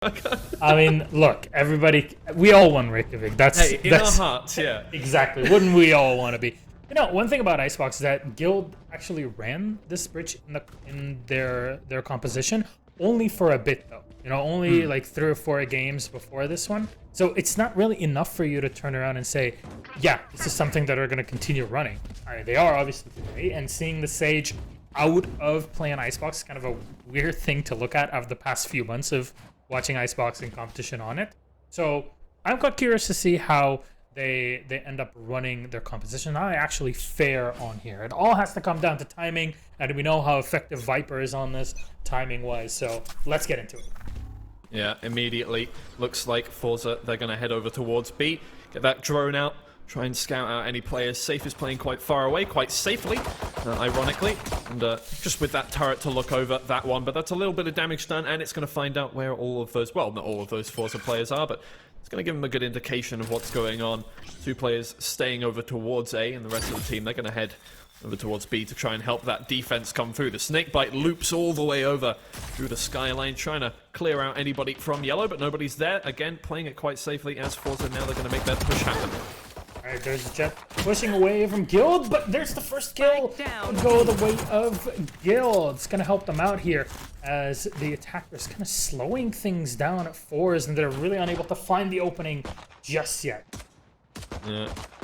I mean, look, everybody, we all want Reykjavik. That's in our hearts, yeah. Exactly. Wouldn't we all want to be? You know, one thing about Icebox is that Guild actually ran this bridge in their composition only for a bit though. You know, only like 3 or 4 games before this one. So it's not really enough for you to turn around and say, yeah, this is something that are going to continue running. They are obviously today, and seeing the Sage out of playing Icebox is kind of a weird thing to look at of the past few months of watching Icebox in competition on it. So I'm quite curious to see how they end up running their composition, how they actually fare on here. It all has to come down to timing, and we know how effective Viper is on this timing-wise, so let's get into it. Yeah, immediately looks like forZe, they're going to head over towards B, get that drone out, try and scout out any players. Safe is playing quite far away, quite safely, ironically, and just with that turret to look over that one, but that's a little bit of damage done, and it's going to find out where all of those, well, not all of those forZe players are, but it's going to give them a good indication of what's going on. 2 players staying over towards A, and the rest of the team, they're going to head over towards B to try and help that defense come through. The snakebite loops all the way over through the skyline, trying to clear out anybody from yellow, but nobody's there. Again, playing it quite safely as forZe. Now they're going to make that push happen. Alright, there's Jet pushing away from Guild, but there's the first kill. Go the way of Guild. It's going to help them out here as the attacker's kind of slowing things down at forZe, and they're really unable to find the opening just yet.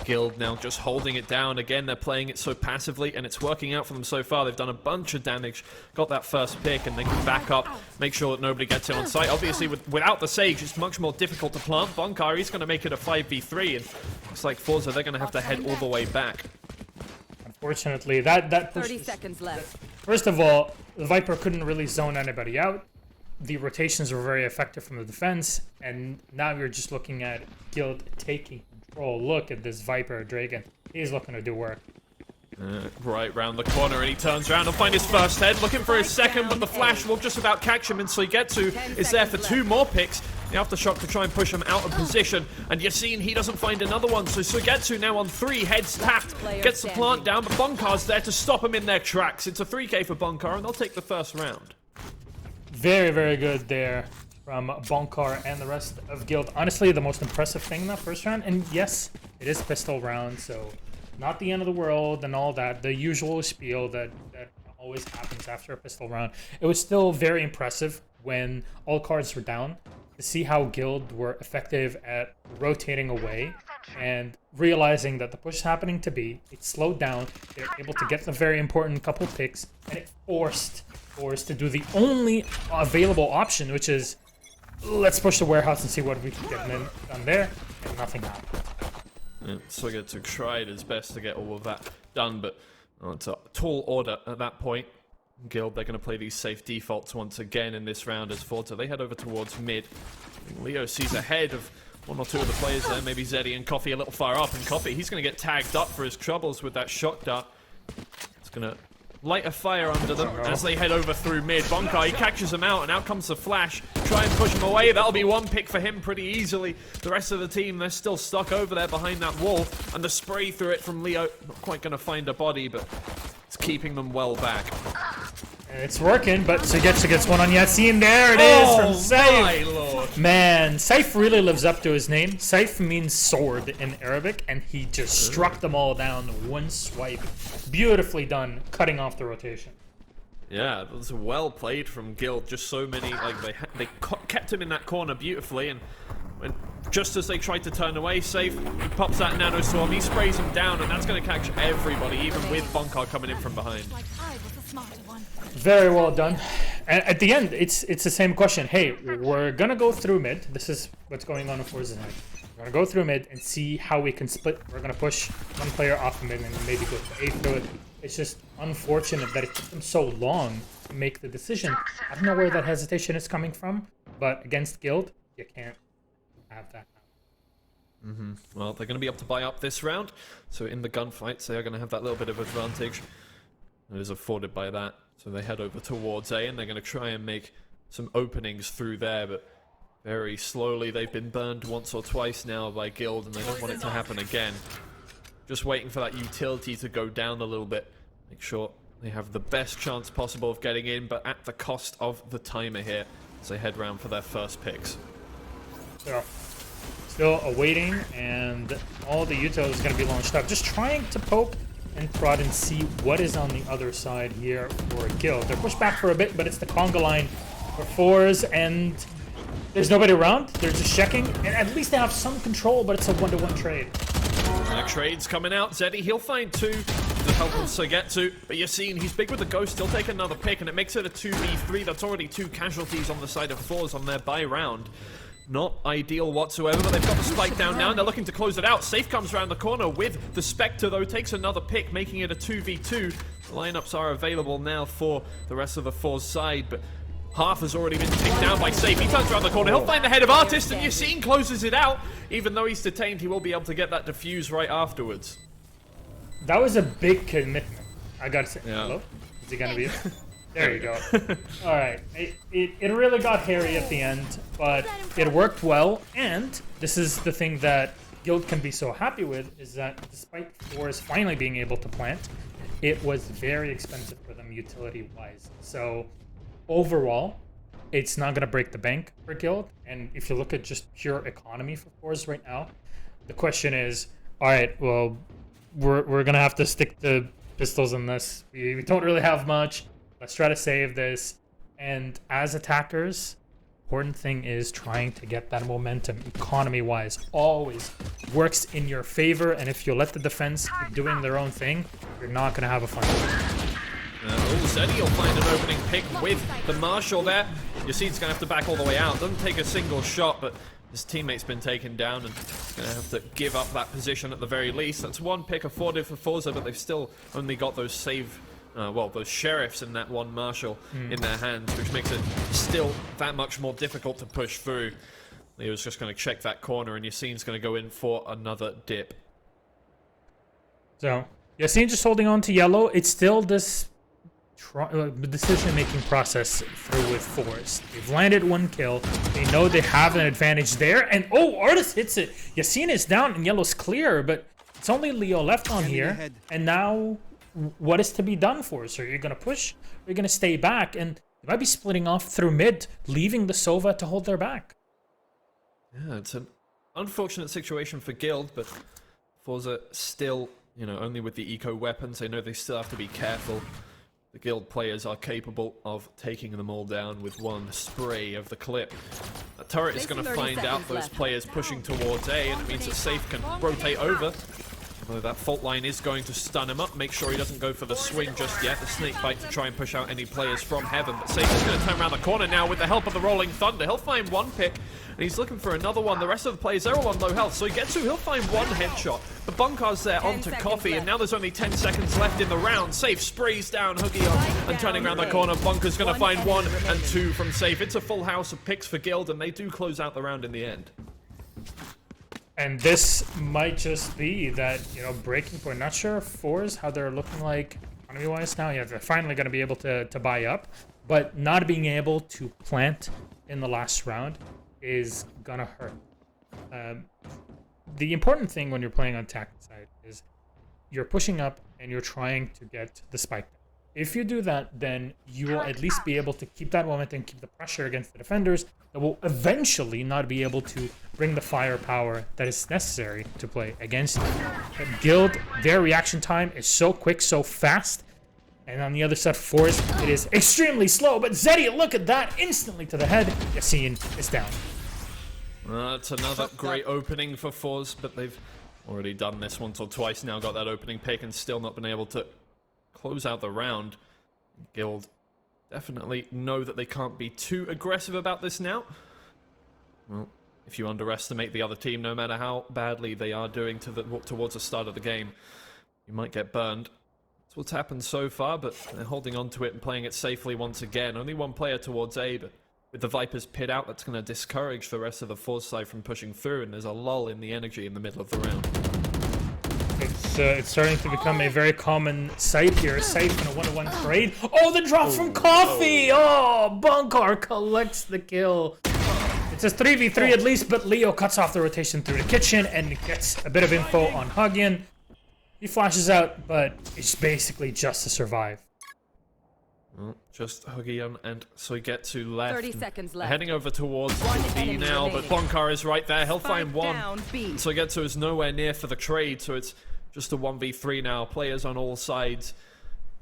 Guild now just holding it down. Again, they're playing it so passively, and it's working out for them so far. They've done a bunch of damage, got that first pick, and they can back up, make sure that nobody gets in on sight. Obviously, without the Sage, it's much more difficult to plant. Bonkar, he's going to make it a 5v3, and looks like forZe, they're going to have to head all the way back. Unfortunately, that 30 seconds left. First of all, the Viper couldn't really zone anybody out. The rotations were very effective from the defense, and now you're just looking at Guild taking control. Look at this Viper Dragon. He's looking to do work. Right round the corner, and he turns around and find his first head, looking for his second, but the flash will just about catch him, and Suigetsu is there for 2 more picks. The aftershock to try and push him out of position, and Yassine, he doesn't find another one, so Suigetsu now on 3 heads tapped, gets the plant down, but Bonkar's there to stop him in their tracks. It's a 3k for Bonkar, and they'll take the first round. Very, very good there from Bonkar and the rest of Guild. Honestly, the most impressive thing in that first round, and yes, it is pistol round, so not the end of the world and all that, the usual spiel that always happens after a pistol round. It was still very impressive when all cards were down to see how Guild were effective at rotating away and realizing that the push is happening to B. It slowed down, they're able to get the very important couple picks, and it forced to do the only available option, which is let's push the warehouse and see what we can get done there, and nothing happened. Suigetsu tried his best to get all of that done, but it's a tall order at that point. Guild, they're going to play these safe defaults once again in this round as forZe. They head over towards mid. Leo sees ahead of 1 or 2 of the players there, maybe Zeddy and Coffee a little far up, and Coffee, he's going to get tagged up for his troubles with that shock dart. It's going to light a fire under them as they head over through mid. Bonkar, he catches him out, and out comes the flash. Try and push him away. That'll be 1 pick for him pretty easily. The rest of the team, they're still stuck over there behind that wall, and the spray through it from Leo, not quite going to find a body, but it's keeping them well back. It's working, but Suigetsu gets one on Yassine. There it is from Saif. My lord. Man, Saif really lives up to his name. Saif means sword in Arabic, and he just struck them all down one swipe. Beautifully done, cutting off the rotation. Yeah, that was well played from Guild. Just so many, like they kept him in that corner beautifully, and just as they tried to turn away, Safe, he pops that nano swarm, he sprays him down, and that's going to catch everybody, even with Bonkar coming in from behind. Very well done. And at the end, it's the same question. Hey, we're gonna go through mid. This is what's going on in forZe. We're gonna go through mid and see how we can split. We're gonna push one player off mid and maybe go to A through it. It's just unfortunate that it took them so long to make the decision. I don't know where that hesitation is coming from, but against Guild, you can't have that. Well, they're going to be able to buy up this round, so in the gunfights, they are going to have that little bit of advantage. It is afforded by that. So they head over towards A, and they're going to try and make some openings through there, but very slowly. They've been burned once or twice now by Guild, and they don't want it to happen again. Just waiting for that utility to go down a little bit. Make sure they have the best chance possible of getting in, but at the cost of the timer here. as they head round for their first picks. So, still awaiting, and all the util is going to be launched up. Just trying to poke and prod and see what is on the other side here for Guild. They're pushed back for a bit, but it's the conga line for forZe, and there's nobody around. They're just checking, and at least they have some control, but it's a 1-to-1 trade. Trade's coming out. Zeddy, he'll find 2 to help him to get to, but you're seeing he's big with the ghost. He'll take another pick, and it makes it a 2v3. That's already 2 casualties on the side of forZe on their buy round. Not ideal whatsoever, but they've got the spike down now, and they're looking to close it out. Safe comes around the corner with the Spectre, though, takes another pick, making it a 2v2. The lineups are available now for the rest of the forZe side, but half has already been taken down by Safe. He turns around the corner, he'll find the head of Artist, and Yassine closes it out. Even though he's detained, he will be able to get that defuse right afterwards. That was a big commitment. I gotta say, yeah. Hello? Is he gonna be... There you go. Alright, it really got hairy at the end, but it worked well, and this is the thing that Guild can be so happy with, is that despite forZe finally being able to plant, it was very expensive for them utility-wise. So, overall, it's not going to break the bank for Guild, and if you look at just pure economy for forZe right now, the question is, alright, well, we're going to have to stick to pistols in this. We don't really have much. Let's try to save this. And as attackers, important thing is trying to get that momentum economy-wise. Always works in your favor, and if you let the defense keep doing their own thing, you're not going to have a fun time. Zeddy will find an opening pick with the Marshal there. Yassine's going to have to back all the way out. Doesn't take a single shot, but his teammate's been taken down and going to have to give up that position at the very least. That's 1 pick afforded for forZe, but they've still only got those those sheriffs and that 1 Marshal in their hands, which makes it still that much more difficult to push through. Leo's just going to check that corner, and Yassine's going to go in for another dip. So, Yassine just holding on to yellow. It's still this decision-making process through with forZe. They've landed 1 kill. They know they have an advantage there, and oh, Artist hits it. Yassine is down, and yellow's clear, but it's only Leo left on here, and now... what is to be done for us? Are you going to push? Or are you going to stay back? And they might be splitting off through mid, leaving the Sova to hold their back. Yeah, it's an unfortunate situation for Guild, but forZe still, only with the eco weapons, they know they still have to be careful. The Guild players are capable of taking them all down with 1 spray of the clip. A turret is going to find out those players pushing towards A, and it means that Safe can rotate over. Although that fault line is going to stun him up, make sure he doesn't go for the swing just yet. The snake bite to try and push out any players from heaven. But Safe is going to turn around the corner now with the help of the Rolling Thunder. He'll find 1 pick, and he's looking for another one. The rest of the players, they're all on low health, so he gets to, he'll find 1 headshot. The bunker's there onto Coffee, and now there's only 10 seconds left in the round. Safe sprays down Hoogie up, and turning around the corner, Bunker's going to find 1 and 2 from Safe. It's a full house of picks for Guild, and they do close out the round in the end. And this might just be that, breaking point. Not sure forZe, how they're looking like economy-wise now. Yeah, they're finally going to be able to buy up. But not being able to plant in the last round is going to hurt. The important thing when you're playing on attack side is you're pushing up and you're trying to get the spike. If you do that, then you will at least be able to keep that momentum, keep the pressure against the defenders that will eventually not be able to bring the firepower that is necessary to play against you. But Guild, their reaction time is so quick, so fast. And on the other side, forZe, it is extremely slow. But Zeddy, look at that, instantly to the head. Yassine is down. That's another great opening for forZe, but they've already done this once or twice now, got that opening pick and still not been able to close out the round. Guild definitely know that they can't be too aggressive about this now. Well, if you underestimate the other team, no matter how badly they are doing towards the start of the game, you might get burned. That's what's happened so far, but they're holding on to it and playing it safely once again. Only 1 player towards A, but with the Vipers pit out, that's going to discourage the rest of the forZe side from pushing through, and there's a lull in the energy in the middle of the round. It's starting to become a very common sight here. Safe in a 1-to-1 trade. Oh, the drop from Coffee! Oh, Bunkar collects the kill. It's a 3v3 at least, but Leo cuts off the rotation through the kitchen and gets a bit of info on Huggian. He flashes out, but it's basically just to survive. Well, just Huggion and Soigetsu left. 30 seconds left. Heading over towards One B enemy now, remaining. but Bonkar is right there. He'll Spike find one. down, B. Soigetsu is nowhere near for the trade, so it's just a 1v3 now. Players on all sides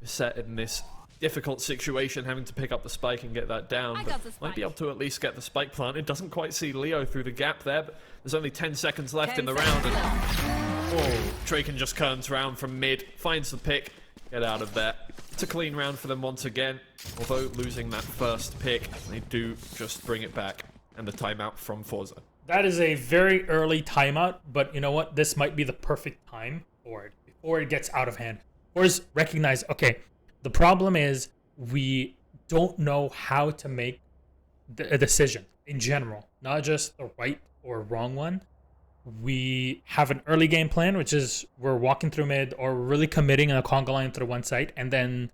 set in this difficult situation, having to pick up the spike and get that down. I But got the might be spike. able to at least get the spike planted. Doesn't quite see Leo through the gap there, but there's only 10 seconds left 10 in the seconds round. left. Oh, Draken just turns around from mid, finds the pick, get out of there. It's a clean round for them once again. Although losing that first pick, they do just bring it back. And the timeout from forZe. That is a very early timeout, but you know what? This might be the perfect time for it before it gets out of hand. Or is recognize, okay, the problem is we don't know how to make a decision in general, not just the right or wrong one. We have an early game plan, which is we're walking through mid or really committing a conga line through one site, and then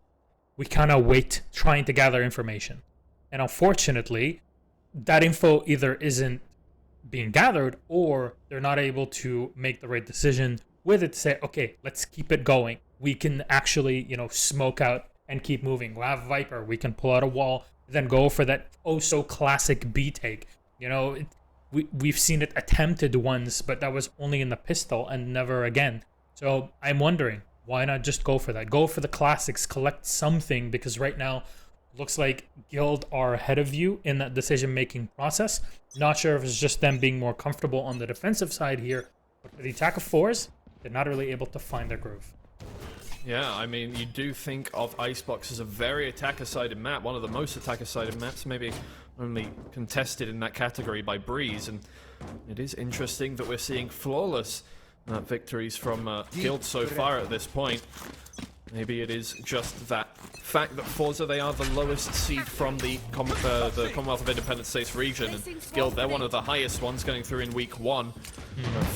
we kind of wait trying to gather information. And unfortunately, that info either isn't being gathered or they're not able to make the right decision with it to say, okay, let's keep it going. We can actually, you know, smoke out and keep moving. We'll have Viper. We can pull out a wall, then go for that oh so classic B take. You know, we've seen it attempted once, but that was only in the pistol and never again. So I'm wondering, why not just go for that? Go for the classics, collect something, because right now looks like Guild are ahead of you in that decision-making process. Not sure if it's just them being more comfortable on the defensive side here, but for the attack of fours, they're not really able to find their groove. Yeah, I mean, you do think of Icebox as a very attacker-sided map, one of the most attacker-sided maps, maybe only contested in that category by Breeze, and it is interesting that we're seeing flawless victories from Guild so far at this point. Maybe it is just that fact that forZe, they are the lowest seed from the Commonwealth of Independent States region, and Guild, they're one of the highest ones going through in week 1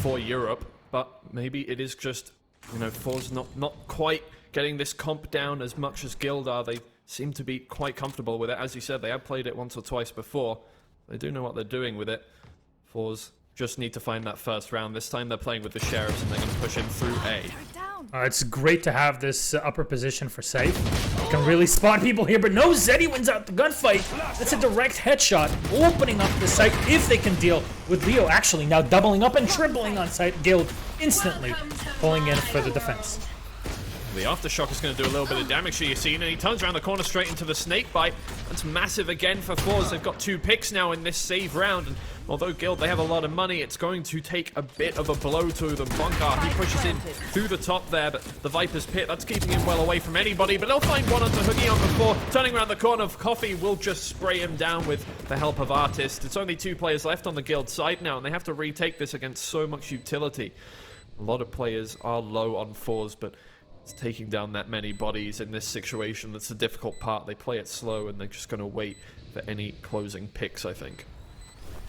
for Europe, but maybe it is just, you know, forZe not quite getting this comp down as much as Guild are. They seem to be quite comfortable with it. As you said, they have played it once or twice before. They do know what they're doing with it. forZe just need to find that first round. This time they're playing with the Sheriffs and they're going to push him through A. It's great to have this upper position for safe. You can really spot people here, but no, Zeddy wins out the gunfight. That's a direct headshot, opening up the site if they can deal with Leo actually now doubling up and tripling on site. Guild instantly pulling in for the defense. The Aftershock is going to do a little bit of damage to Yassine, and he turns around the corner straight into the snake bite. That's massive again for forZe. They've got 2 picks now in this save round, and although Guild, they have a lot of money, it's going to take a bit of a blow to them. Bonkar, he pushes in through the top there, but the Viper's pit, that's keeping him well away from anybody, but they'll find one onto Huggion before. Turning around the corner, Coffee will just spray him down with the help of Artist. It's only 2 players left on the Guild side now, and they have to retake this against so much utility. A lot of players are low on forZe, but it's taking down that many bodies in this situation. That's the difficult part. They play it slow, and they're just going to wait for any closing picks, I think.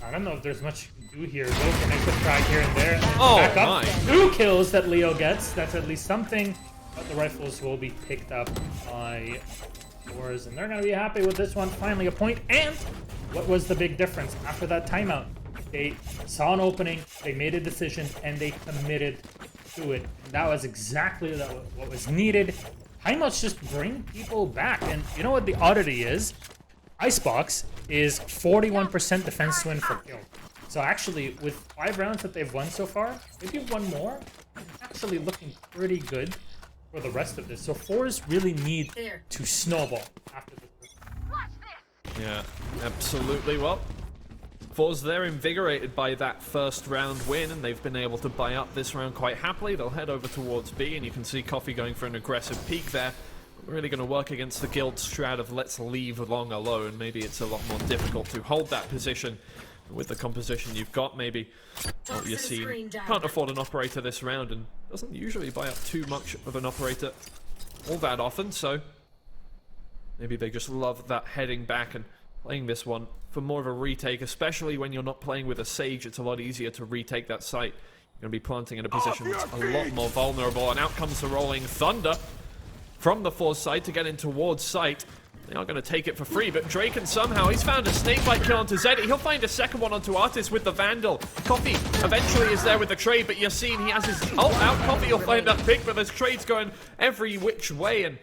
I don't know if there's much you can do here. Go for an extra frag here and there. Oh, Back up. my. 2 kills that Leo gets. That's at least something. But the rifles will be picked up by forZe, and they're going to be happy with this one. Finally a point. And what was the big difference after that timeout? They saw an opening, they made a decision, and they committed to it. And that was exactly what was needed. Timeouts just bring people back. And you know what the oddity is? Icebox is 41% defense win for Guild. So actually, with 5 rounds that they've won so far, maybe 1 more, it's actually looking pretty good for the rest of this. So forZe really need to snowball after this. Yeah, absolutely. Well, forZe, they're invigorated by that first round win, and they've been able to buy up this round quite happily. They'll head over towards B, and you can see Coffee going for an aggressive peek there. Really going to work against the Guild strat of let's leave Long alone. Maybe it's a lot more difficult to hold that position with the composition you've got. Maybe Yassine can't afford an operator this round and doesn't usually buy up too much of an operator all that often, so maybe they just love that heading back and playing this one for more of a retake, especially when you're not playing with a Sage. It's a lot easier to retake that site. You're going to be planting in a position that's a lot more vulnerable, and out comes the Rolling Thunder from the forZe side to get in towards site. They are going to take it for free, but Draken somehow, he's found a snakebite kill onto Zeddy. He'll find a second one onto Artist with the Vandal. Coffee eventually is there with the trade, but Yassine, he has his ult out. Coffee will find that pick, but there's trades going every which way, and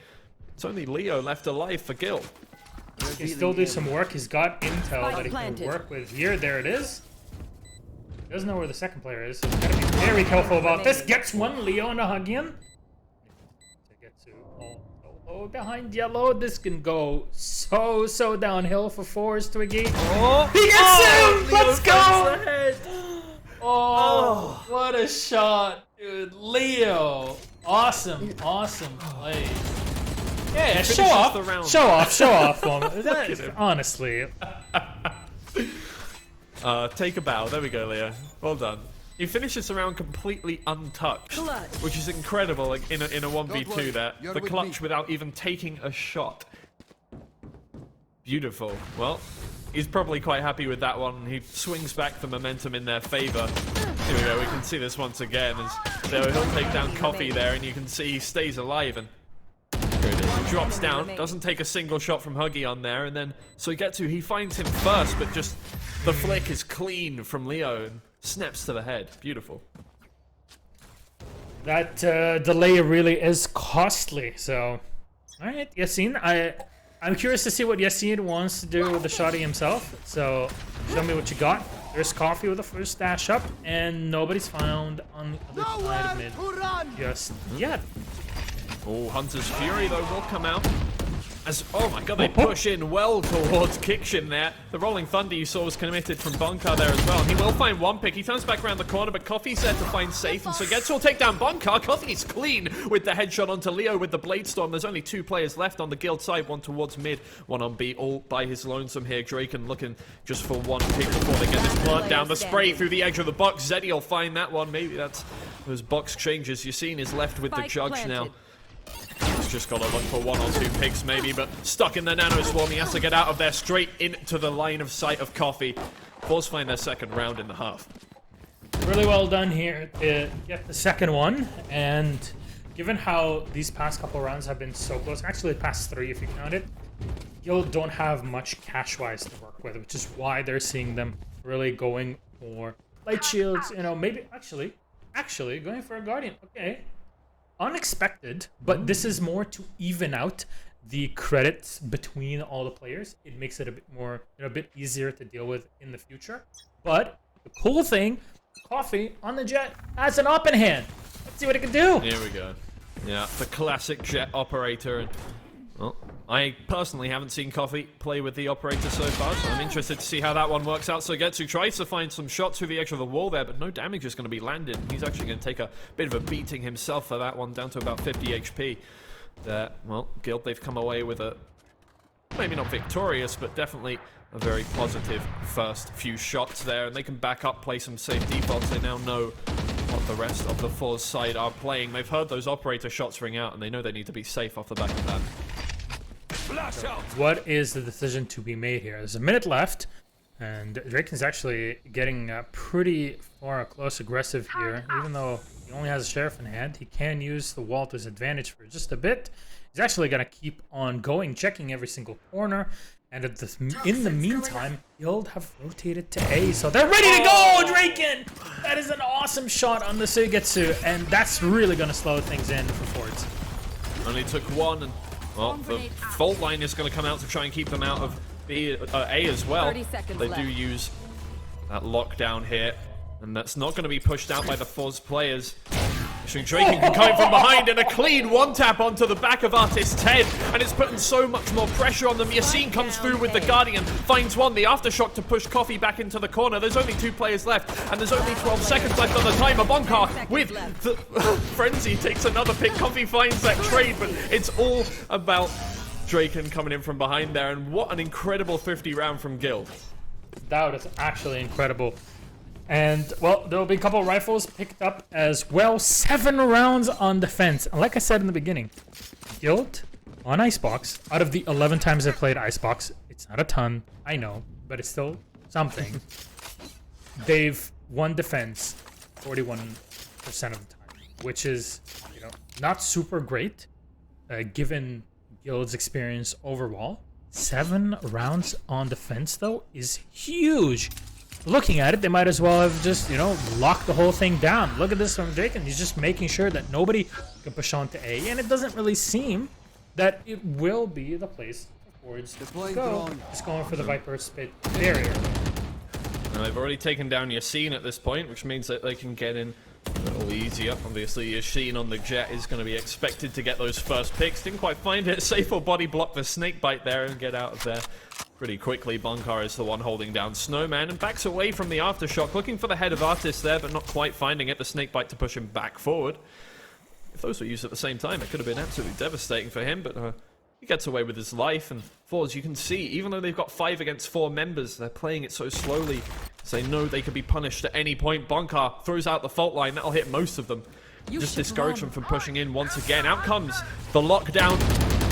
It's only Leo left alive for Guild. He can still do some work. He's got intel that he can work with here. There it is. He doesn't know where the second player is, so he's gotta be very careful about this. Gets one, Leo and a Huggian. Oh, behind yellow. This can go so downhill for forZe, Twiggy. Oh, he gets him! Leo Let's go! Oh, what a shot, dude. Leo. Awesome play. Yeah, show off. Honestly. Take a bow. There we go, Leo. Well done. He finishes the round completely untouched, which is incredible. Like in a 1v2 there, the clutch without even taking a shot. Beautiful. Well, he's probably quite happy with that one. He swings back the momentum in their favor. Here we go. We can see this once again as he'll take down Coffee there, and you can see he stays alive and. Here it is. He drops down, doesn't take a single shot from Huggy on there, and then he finds him first, but just the flick is clean from Leo and snaps to the head. Beautiful. That delay really is costly. So, all right, Yassine, I'm curious to see what Yassine wants to do with the shotty himself. So, show me what you got. There's Coffee with the first dash up, and nobody's found on the other side of mid just yet. Oh, Hunter's Fury, though, will come out. As, oh my god, they push in well towards Kickshin there. The Rolling Thunder you saw was committed from Bunker there as well. And he will find one pick. He turns back around the corner, but Coffee's there to find safe. And so gets to take down Bunker. Coffee's clean with the headshot onto Leo with the Blade Storm. There's only 2 players left on the Guild side. One towards mid, one on B, all by his lonesome here. Draken looking just for one pick before they get this plant down. The spray through the edge of the box. Zeddy will find that one. Maybe that's those box changes. Yassine is left with the Judge now. He's just got to look for 1 or 2 picks maybe, but stuck in the nano swarm. He has to get out of there straight into the line of sight of Coffee. forZe find their second round in the half. Really well done here to get the second one, and given how these past couple rounds have been so close, actually the past 3 if you count it, Guild don't have much cash-wise to work with, which is why they're seeing them really going for light shields, you know, maybe actually going for a Guardian. Okay. Unexpected, but this is more to even out the credits between all the players. It makes it a bit more, a bit easier to deal with in the future. But the cool thing, Coffee on the Jet has an op in hand. Let's see what it can do. Here we go. Yeah, the classic Jet operator. And well, I personally haven't seen Coffee play with the operator so far, so I'm interested to see how that one works out. So Getsu tries to find some shots through the edge of the wall there, but no damage is going to be landed. He's actually going to take a bit of a beating himself for that one, down to about 50 HP. Well, Guild, they've come away with a, maybe not victorious, but definitely a very positive first few shots there, and they can back up, play some safe defaults. They now know what the rest of the forZe side are playing. They've heard those operator shots ring out, and they know they need to be safe off the back of that. What is the decision to be made here? There's a minute left, and Draken's actually getting pretty far close aggressive here. Even though he only has a Sheriff in hand, he can use the wall to his advantage for just a bit. He's actually going to keep on going, checking every single corner. And in the meantime, Guild have rotated to A, so they're ready to go, Draken! That is an awesome shot on the Suigetsu, and that's really going to slow things in for forZe. Only took one, and well, the fault line is going to come out to try and keep them out of B, A as well. They do use that lockdown here, and that's not going to be pushed out by the forZe players. Draken can come in from behind, and a clean one-tap onto the back of Artist's head, and it's putting so much more pressure on them. Yassine comes through with the Guardian, finds one, the aftershock to push Coffee back into the corner. There's only 2 players left, and there's only 12 seconds left on the timer. Bonka with the Frenzy takes another pick. Coffee finds that trade, but it's all about Draken coming in from behind there, and what an incredible 50 round from Guild. That was actually incredible. And, well, there will be a couple of rifles picked up as well. 7 rounds on defense. And like I said in the beginning, Guild on Icebox, out of the 11 times I've played Icebox, it's not a ton, I know, but it's still something. They've won defense 41% of the time, which is, you know, not super great, given Guild's experience overall. 7 rounds on defense, though, is huge. Looking at it, they might as well have just, you know, locked the whole thing down. Look at this from Draken. He's just making sure that nobody can push on to A. And it doesn't really seem that it will be the place for forZe to go. Just going for the Viper Spit barrier. And they've already taken down Yassine at this point, which means that they can get in a little easier. Obviously, Yassine on the Jet is going to be expected to get those first picks. Didn't quite find it. Safe will body block the snake bite there and get out of there pretty quickly. Bunkar is the one holding down Snowman and backs away from the aftershock, looking for the head of Artist there, but not quite finding it. The snake bite to push him back forward. If those were used at the same time, it could have been absolutely devastating for him, but he gets away with his life. And forZe, you can see, even though they've got 5 against 4 members, they're playing it so slowly, so they know they could be punished at any point. Bunkar throws out the fault line. That'll hit most of them. Just discourage them from pushing in once again. Out comes the lockdown.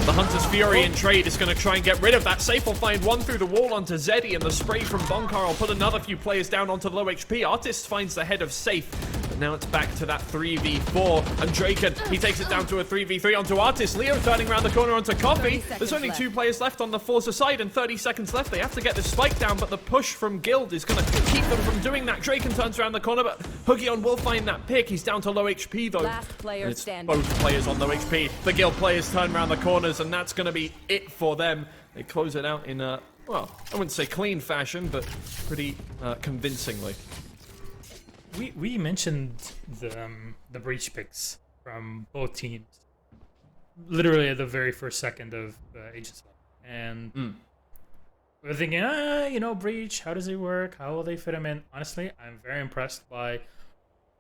The Hunter's Fury in trade is going to try and get rid of that. Safe will find one through the wall onto Zeddy, and the spray from Bunkar will put another few players down onto low HP. Artist finds the head of Safe. But now it's back to that 3v4, and Draken, he takes it down to a 3v3 onto Artist. Leo turning around the corner onto Coffee. There's only 2 players left on the forZe side, and 30 seconds left. They have to get the spike down, but the push from Guild is going to keep them from doing that. Draken turns around the corner, but Huggion will find that pick. He's down to low HP though. Last player It's standing. both players on low HP. The Guild players turn around the corners, and that's going to be it for them. They close it out in a, well, I wouldn't say clean fashion, but pretty convincingly. We mentioned the breach picks from both teams, literally at the very first second of Agents, and we're thinking, you know, breach. How does it work? How will they fit him in? Honestly, I'm very impressed by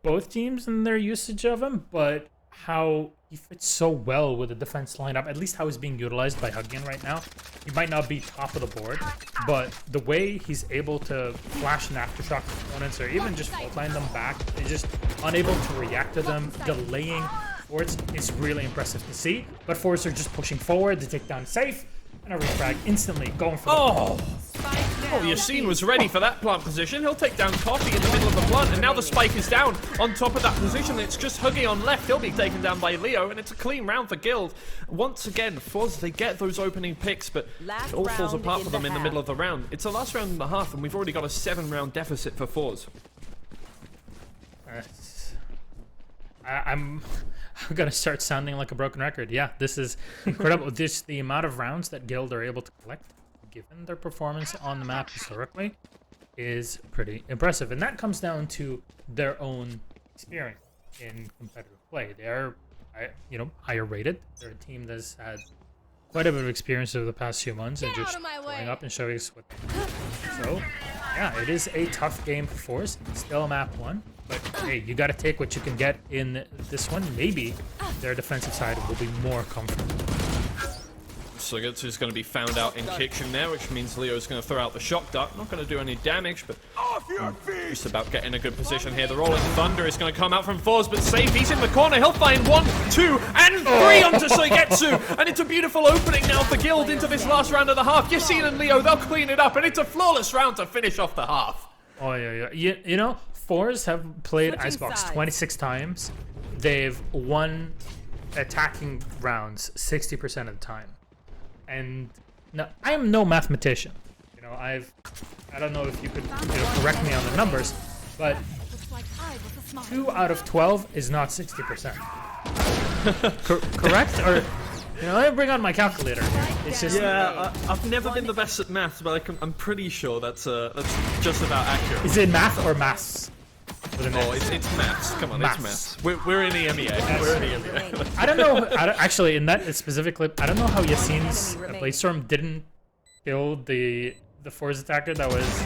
both teams and their usage of him, but how he fits so well with the defense lineup, at least how he's being utilized by Huggion right now. He might not be top of the board, but the way he's able to flash and aftershock opponents, or even just outline them back, he's just unable to react to them, delaying forwards, is really impressive to see. But forwards are just pushing forward, they take down Safe, and a refrag instantly going for the Oh, Yassine was ready for that plant position. He'll take down Coffee in the middle of the plant, and now the spike is down on top of that position. It's just Huggion left. He'll be taken down by Leo, and it's a clean round for Guild. Once again, forZe, they get those opening picks, but it all falls apart for them in the middle of the round. It's the last round and a half, and we've already got a 7-round deficit for forZe. I'm gonna start sounding like a broken record. Yeah, this is incredible. The amount of rounds that Guild are able to collect, given their performance on the map historically, is pretty impressive. And that comes down to their own experience in competitive play. They're, you know, higher rated. They're a team that's had quite a bit of experience over the past few months and just going up and showing us what they do. So, yeah, it is a tough game for forZe. Still a map 1. But hey, you got to take what you can get in this one. Maybe their defensive side will be more comfortable. Sugetsu's going to be found out in kitchen there, which means Leo's going to throw out the shock dart. Not going to do any damage, but just about getting a good position here. The Rolling Thunder is going to come out from forZe, but Safe, he's in the corner. He'll find 1, 2, and 3 onto Sugetsu. And it's a beautiful opening now for Guild into this last round of the half. Yassine and Leo, they'll clean it up, and it's a flawless round to finish off the half. Oh, yeah. You know, forZe have played Icebox 26 times. They've won attacking rounds 60% of the time. And now, I am no mathematician. You know, I don't know if you could correct me on the numbers, but 2 out of 12 is not 60%. Correct? Or, you know, let me bring on my calculator here. It's just I've never been the best at maths, but I'm pretty sure that's just about accurate. Is it math or maths? Oh, it's maths. Come on, it's maths. We're in EMEA. We're in EMEA. I don't know. Actually, in that specifically, I don't know how Yassine's Bladestorm didn't kill the forZe attacker that was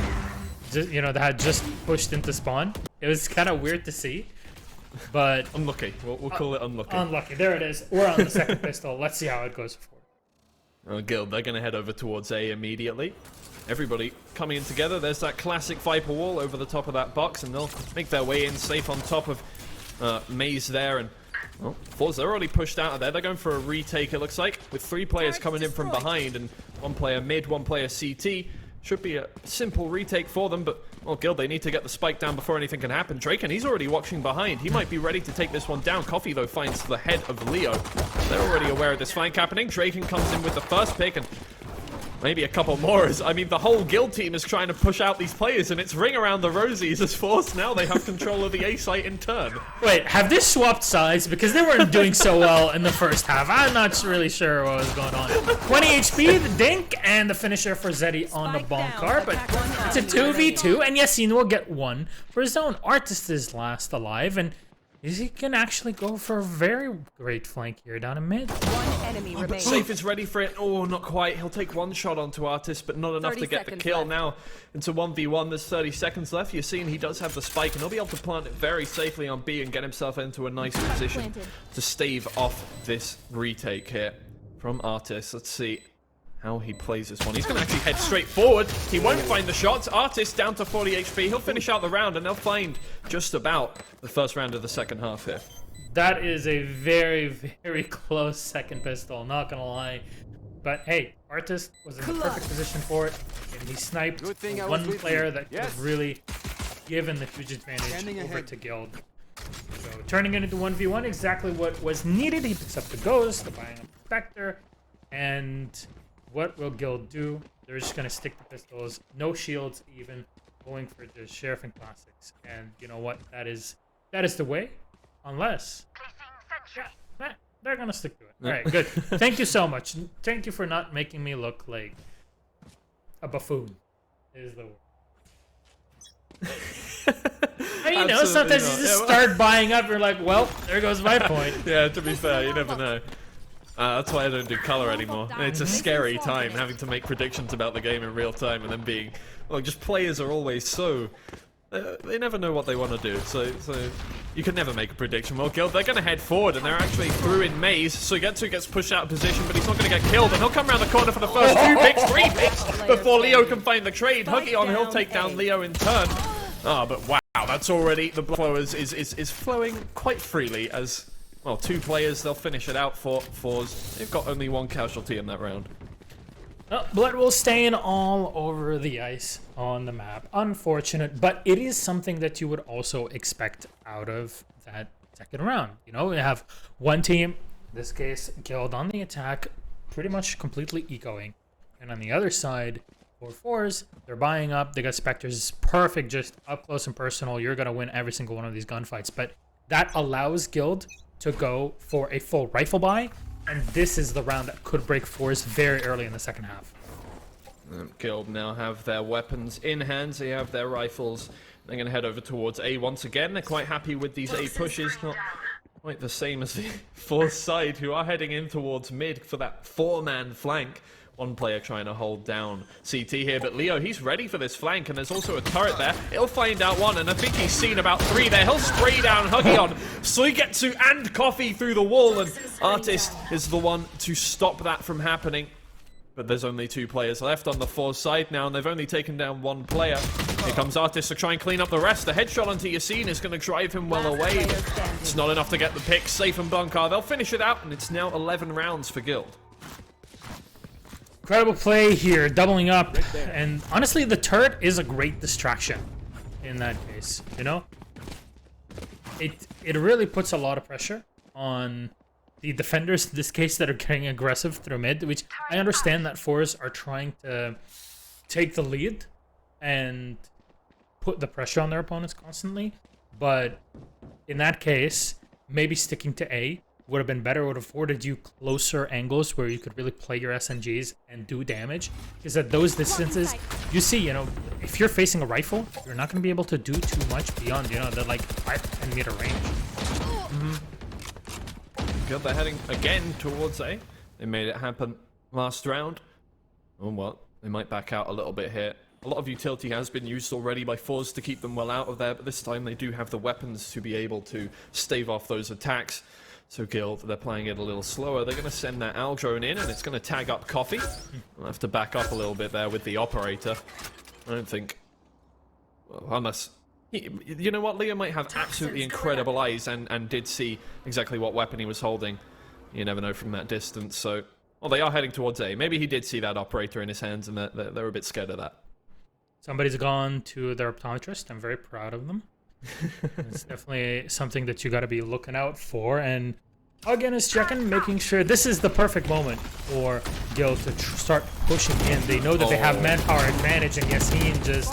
just, you know, that had just pushed into spawn. It was kind of weird to see, but unlucky. We'll call it unlucky. Unlucky. There it is. We're on the second pistol. Let's see how it goes forward. Guild, they're going to head over towards A immediately. Everybody coming in together. There's that classic Viper wall over the top of that box, and they'll make their way in safe on top of Maze there. And well, forZe, they're already pushed out of there. They're going for a retake, it looks like, with 3 players coming in from behind and 1 player mid, 1 player CT. Should be a simple retake for them, but well, Guild, they need to get the spike down before anything can happen. Draken, he's already watching behind. He might be ready to take this one down. Coffee, though, finds the head of Leo. They're already aware of this fight happening. Draken comes in with the first pick, and Maybe a couple more. I mean, the whole guild team is trying to push out these players, and it's ring around the rosies as forZe now they have control of the A site in turn. Wait, have they swapped sides? Because they weren't doing so well in the first half. I'm not really sure what was going on. 20 HP, the dink, and the finisher for Zeddy on the Bonkar, but it's a 2v2, and Yasin will get one for his own. Artist is last alive, and he can actually go for a very great flank here down in mid. One enemy But remains. Safe is ready for it. Oh, not quite. He'll take one shot onto Artist, but not enough to 30 get the seconds kill. left. Now into 1v1. There's 30 seconds left. You're seeing he does have the spike, and he'll be able to plant it very safely on B and get himself into a nice position to stave off this retake here from Artist. Let's see how he plays this one. He's going to actually head straight forward. He won't find the shots. Artist down to 40 HP. He'll finish out the round, and they'll find just about the first round of the second half here. That is a very, very close second pistol, not gonna lie. But hey, Artist was in the perfect position for it, and he sniped one player that could have really given the huge advantage over to Guild. So turning it into 1v1, exactly what was needed. He picks up the Ghost, the buying up Spectre, and what will Guild do? They're just gonna stick the pistols, no shields even, going for just Sheriff and Classics. And you know what? That is the way. Unless, yeah, they're gonna stick to it. All right, good. Thank you so much. Thank you for not making me look like a buffoon. Is the word. And, you know, sometimes you just start buying up. You're like, well, there goes my point. Yeah, to be fair, you never know. That's why I don't do color anymore. It's a scary time having to make predictions about the game in real time, and then being, well, just players are always so. They never know what they want to do, so you can never make a prediction. Well, Guild, they're going to head forward, and they're actually through in maze. Sugetsu gets pushed out of position, but he's not going to get killed, and he'll come around the corner for the first 2 picks, 3 picks, before Leo can find the trade. Huggy on, he'll take down Leo in turn. But wow, that's already, the flow is flowing quite freely as, well, 2 players, they'll finish it out for forZe. They've got only 1 casualty in that round. Blood will stain all over the ice on the map. Unfortunate, but it is something that you would also expect out of that second round. You know, we have one team, in this case, Guild on the attack, pretty much completely ecoing. And on the other side, for forZe, they're buying up. They got Spectres, perfect, just up close and personal. You're going to win every single one of these gunfights. But that allows Guild to go for a full rifle buy. And this is the round that could break forZe very early in the second half. Guild now have their weapons in hand. They have their rifles. They're going to head over towards A once again. They're quite happy with these A pushes. Not quite the same as the forZe side, who are heading in towards mid for that 4-man flank. One player trying to hold down CT here, but Leo, he's ready for this flank, and there's also a turret there. He'll find out one, and I think he's seen about 3 there. He'll spray down Huggy on Suigetsu and Coffee through the wall, and Artist is the one to stop that from happening. But there's only 2 players left on the forZe side now, and they've only taken down 1 player. Here comes Artist to try and clean up the rest. The headshot onto Yasin is going to drive him well away. It's not enough to get the pick. Safe and Bunkar, they'll finish it out, and it's now 11 rounds for Guild. Incredible play here, doubling up, and honestly, the turret is a great distraction in that case. You know, it really puts a lot of pressure on the defenders in this case that are getting aggressive through mid. Which I understand that forZe are trying to take the lead and put the pressure on their opponents constantly, but in that case, maybe sticking to A would have been better. Would have afforded you closer angles where you could really play your SMGs and do damage. Because at those distances, you see, you know, if you're facing a rifle, you're not going to be able to do too much beyond, you know, the like 5-10 meter range. Good, they're heading again towards A. They made it happen last round. Oh well, they might back out a little bit here. A lot of utility has been used already by forZe to keep them well out of there, but this time they do have the weapons to be able to stave off those attacks. So Guild, they're playing it a little slower. They're going to send that Al drone in, and it's going to tag up Coffee. I'll have to back up a little bit there with the operator. I don't think... Well, unless... You know what? Leo might have absolutely incredible eyes and did see exactly what weapon he was holding. You never know from that distance, so... Well, they are heading towards A. Maybe he did see that operator in his hands, and they're a bit scared of that. Somebody's gone to their optometrist. I'm very proud of them. It's definitely something that you got to be looking out for. And Again is checking, making sure this is the perfect moment for Guild to start pushing in. They know that they have manpower advantage, and Yassine just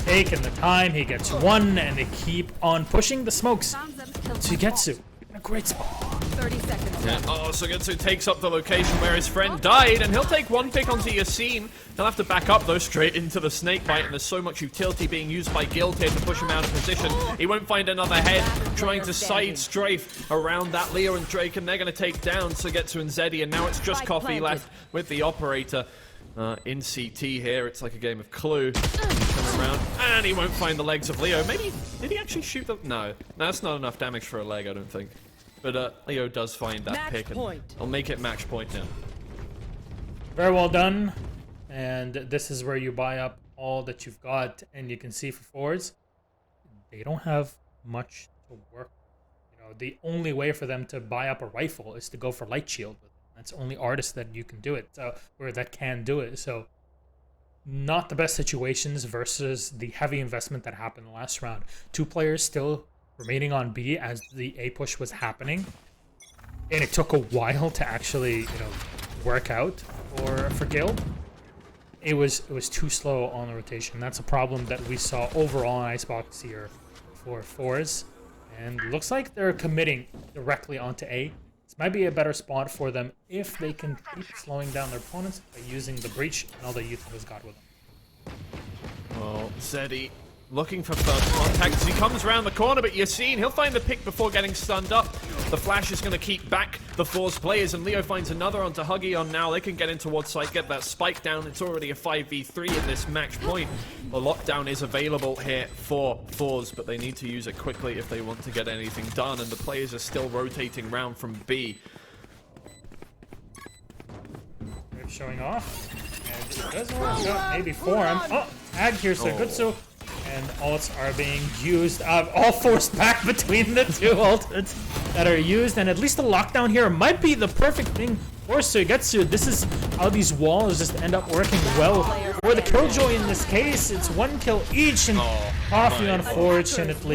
taking the time. He gets one, and they keep on pushing the smokes. Sugetsu in a great spot. 30 seconds. Yeah. Oh, Sugetsu takes up the location where his friend died, and he'll take one pick onto Yassine. He'll have to back up, though, straight into the snake bite, and there's so much utility being used by Guild here to push him out of position. He won't find another head, trying to side strafe around that Leo and Drake, and they're going to take down Sugetsu and Zeddy, and now it's just Coffee left with the operator. In CT here, it's like a game of Clue. Coming around, and he won't find the legs of Leo. Maybe, did he actually shoot them? No, that's not enough damage for a leg, I don't think. But Leo does find that pick, and I'll make it match point now. Very well done. And this is where you buy up all that you've got, and you can see for forwards, they don't have much to work. You know, the only way for them to buy up a rifle is to go for light shield. That's only artists that you can do it, or that can do it. So, not the best situations versus the heavy investment that happened in the last round. 2 players still remaining on B as the A push was happening, and it took a while to actually, work out for Guild. It was too slow on the rotation. That's a problem that we saw overall in Icebox here for forZe, and looks like they're committing directly onto A. This might be a better spot for them if they can keep slowing down their opponents by using the breach and all the youth has got with them. Well, Zeddy looking for first contact as he comes around the corner, but Yassine, he'll find the pick before getting stunned up. The flash is going to keep back the forZe players, and Leo finds another onto Huggy on now. They can get in towards site, get that spike down. It's already a 5v3 in this match point. The lockdown is available here for forZe, but they need to use it quickly if they want to get anything done, and the players are still rotating round from B. They're showing off, and it doesn't work out maybe for him. Oh, tag here, Sugetsu. And ults are being used, all forced back between the 2 ults that are used, and at least the lockdown here might be the perfect thing for Sugetsu. This is how these walls just end up working well for the Killjoy in this case. It's 1 kill each, and Coffee unfortunately